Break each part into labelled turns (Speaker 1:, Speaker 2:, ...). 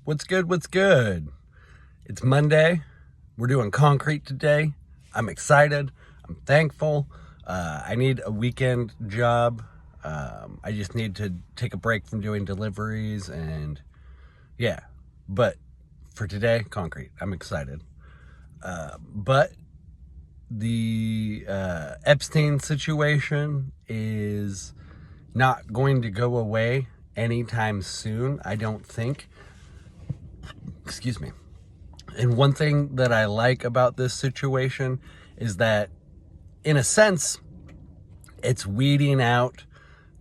Speaker 1: What's good? What's good? It's Monday. We're doing concrete today. I'm excited. I'm thankful. I need a weekend job. I just need to take a break from doing deliveries and yeah. But for today, concrete. I'm excited. But the Epstein situation is not going to go away anytime soon, I don't think. Excuse me. And one thing that I like about this situation is that, in a sense, it's weeding out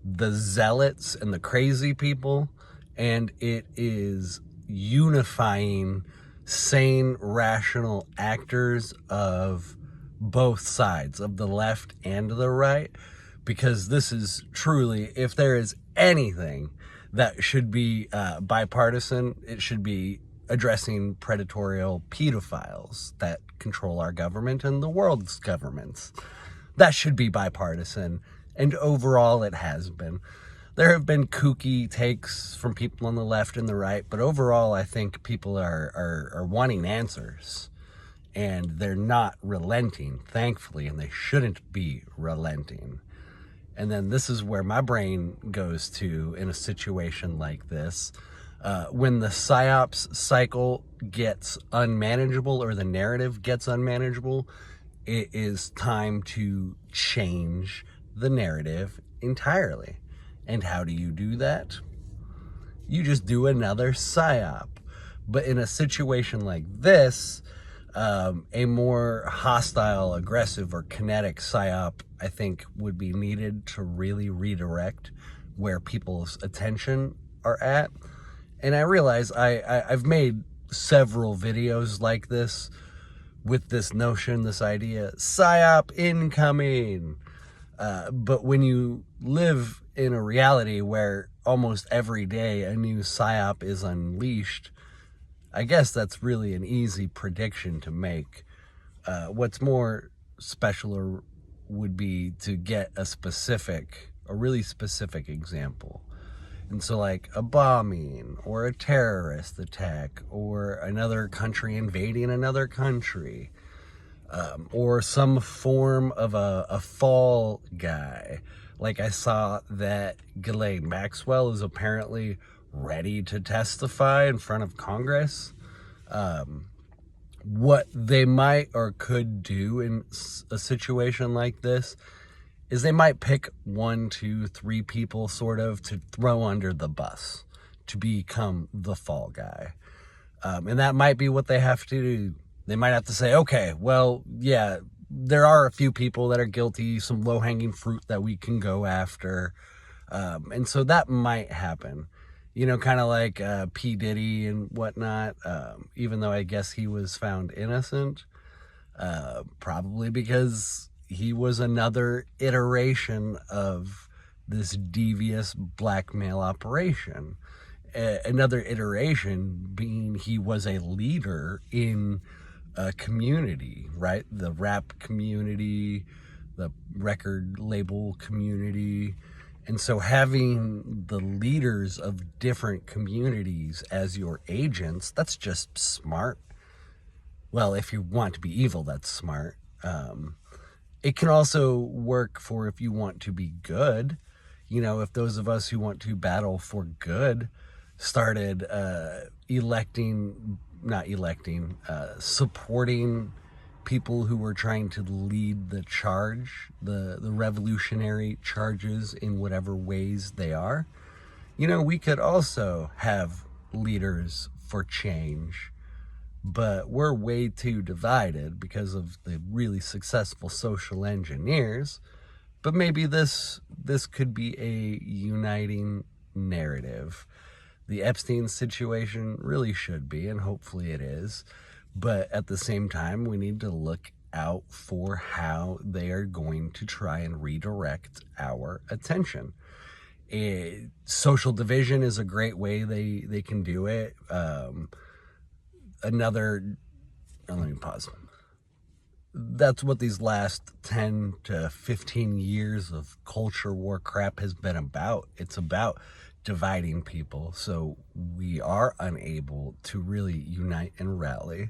Speaker 1: the zealots and the crazy people, and it is unifying sane, rational actors of both sides, of the left and the right, because this is truly, if there is anything that should be bipartisan, it should be addressing predatory pedophiles that control our government and the world's governments. That should be bipartisan, and overall it has been. There have been kooky takes from people on the left and the right, but overall I think people are wanting answers, and they're not relenting, thankfully, and they shouldn't be relenting. And then this is where my brain goes to in a situation like this. When the PSYOPs cycle gets unmanageable, or the narrative gets unmanageable, it is time to change the narrative entirely. And how do you do that? You just do another PSYOP. But in a situation like this, a more hostile, aggressive, or kinetic PSYOP, I think, would be needed to really redirect where people's attention are at. And I realize I've made several videos like this with this notion, this idea, PSYOP incoming. But when you live in a reality where almost every day a new PSYOP is unleashed, I guess that's really an easy prediction to make. What's more special would be to get a really specific example. And so, like a bombing or a terrorist attack or another country invading another country, or some form of a fall guy. Like I saw that Ghislaine Maxwell is apparently ready to testify in front of Congress. What they might or could do in a situation like this is they might pick 1, 2, 3 people sort of to throw under the bus to become the fall guy. And that might be what they have to do. They might have to say, okay, well, yeah, there are a few people that are guilty, some low-hanging fruit that we can go after. And so that might happen. You know, kind of like P. Diddy and whatnot, even though I guess he was found innocent, probably because he was another iteration of this devious blackmail operation. Another iteration being he was a leader in a community, right? The rap community, the record label community. And so having the leaders of different communities as your agents, that's just smart. Well, if you want to be evil, that's smart. It can also work for if you want to be good. You know, if those of us who want to battle for good started supporting people who were trying to lead the charge, the revolutionary charges in whatever ways they are. You know, we could also have leaders for change, but we're way too divided because of the really successful social engineers. But maybe this could be a uniting narrative. The Epstein situation really should be, and hopefully it is. But at the same time, we need to look out for how they are going to try and redirect our attention. Social division is a great way they can do it. Let me pause. That's what these last 10 to 15 years of culture war crap has been about. It's about dividing people, so we are unable to really unite and rally.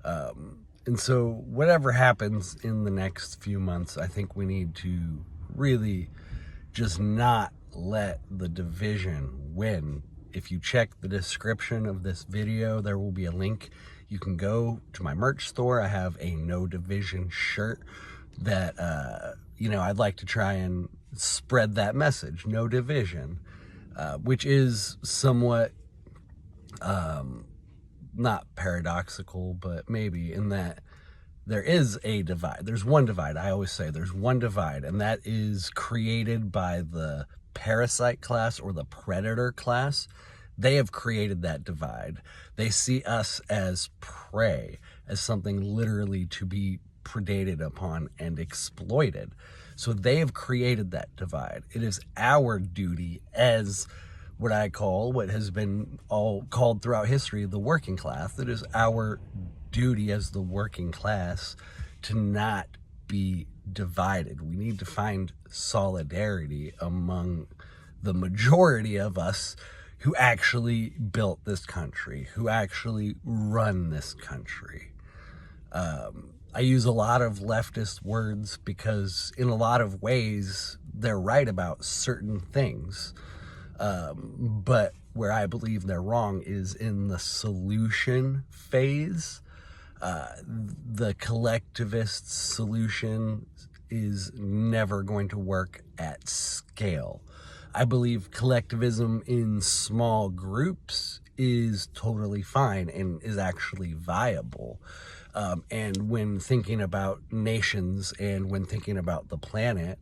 Speaker 1: And so whatever happens in the next few months, I think we need to really just not let the division win. If you check the description of this video, there will be a link. You can go to my merch store. I have a No Division shirt that, I'd like to try and spread that message, no division, which is somewhat, not paradoxical, but maybe in that there is a divide. There's one divide. I always say there's one divide, and that is created by the parasite class or the predator class. They have created that divide. They see us as prey, as something literally to be predated upon and exploited. So they have created that divide. It is our duty as what has been all called throughout history, the working class. It is our duty as the working class to not be divided. We need to find solidarity among the majority of us who actually built this country, who actually run this country. I use a lot of leftist words because in a lot of ways they're right about certain things. But where I believe they're wrong is in the solution phase. The collectivist solution is never going to work at scale. I believe collectivism in small groups is totally fine and is actually viable. And when thinking about nations and when thinking about the planet,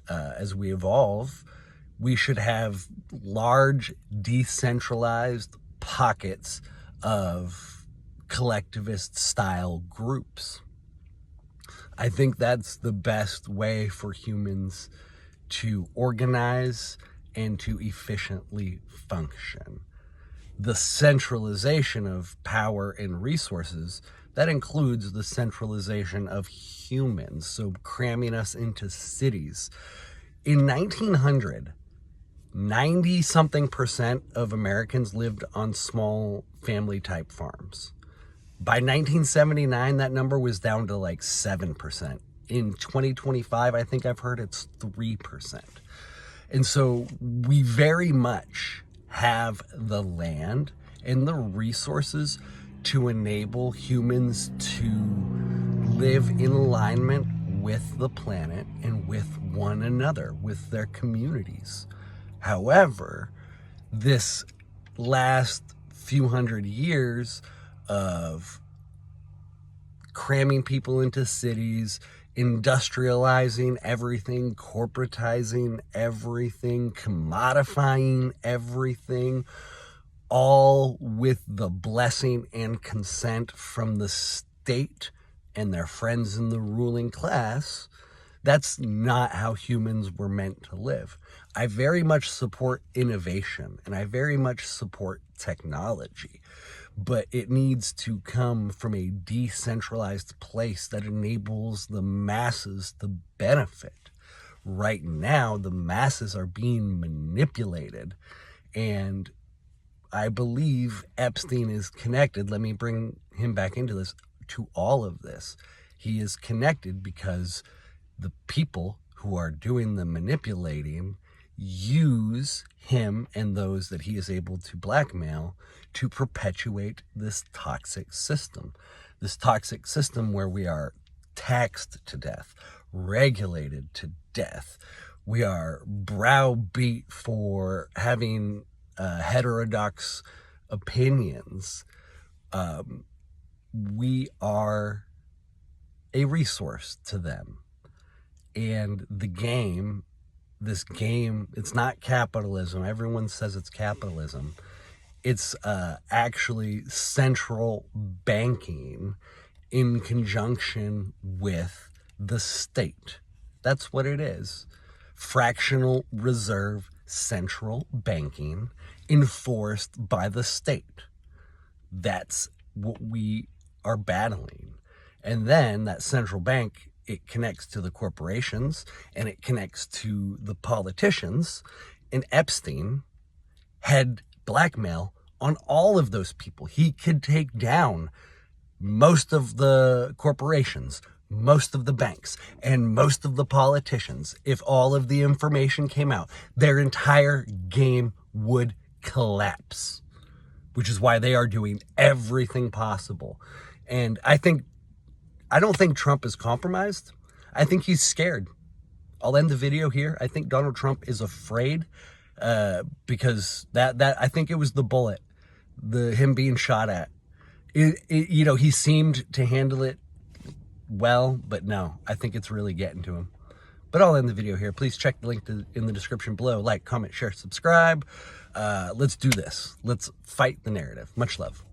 Speaker 1: as we evolve, we should have large, decentralized pockets of collectivist style groups. I think that's the best way for humans to organize and to efficiently function. The centralization of power and resources, that includes the centralization of humans, so cramming us into cities. In 1900, 90-something% of Americans lived on small family-type farms. By 1979, that number was down to like 7%. In 2025, I think I've heard it's 3%. And so we very much have the land and the resources to enable humans to live in alignment with the planet and with one another, with their communities. However, this last few hundred years of cramming people into cities, industrializing everything, corporatizing everything, commodifying everything, all with the blessing and consent from the state and their friends in the ruling class. That's not how humans were meant to live. I very much support innovation and I very much support technology, but it needs to come from a decentralized place that enables the masses to benefit. Right now, the masses are being manipulated, and I believe Epstein is connected. Let me bring him back into this, to all of this. He is connected because the people who are doing the manipulating use him and those that he is able to blackmail to perpetuate this toxic system. This toxic system where we are taxed to death, regulated to death. We are browbeat for having heterodox opinions. We are a resource to them. And this game, it's not capitalism. Everyone says it's capitalism. It's actually central banking in conjunction with the state. That's what it is. Fractional reserve central banking enforced by the state. That's what we are battling. And then that central bank, it connects to the corporations and it connects to the politicians. And Epstein had blackmail on all of those people. He could take down most of the corporations, most of the banks, and most of the politicians. If all of the information came out, their entire game would collapse, which is why they are doing everything possible. And I don't think Trump is compromised. I think he's scared. I'll end the video here. I think Donald Trump is afraid because that I think it was the bullet, him being shot at. He seemed to handle it well, but no, I think it's really getting to him. But I'll end the video here. Please check the link in the description below. Like, comment, share, subscribe. Let's do this. Let's fight the narrative. Much love.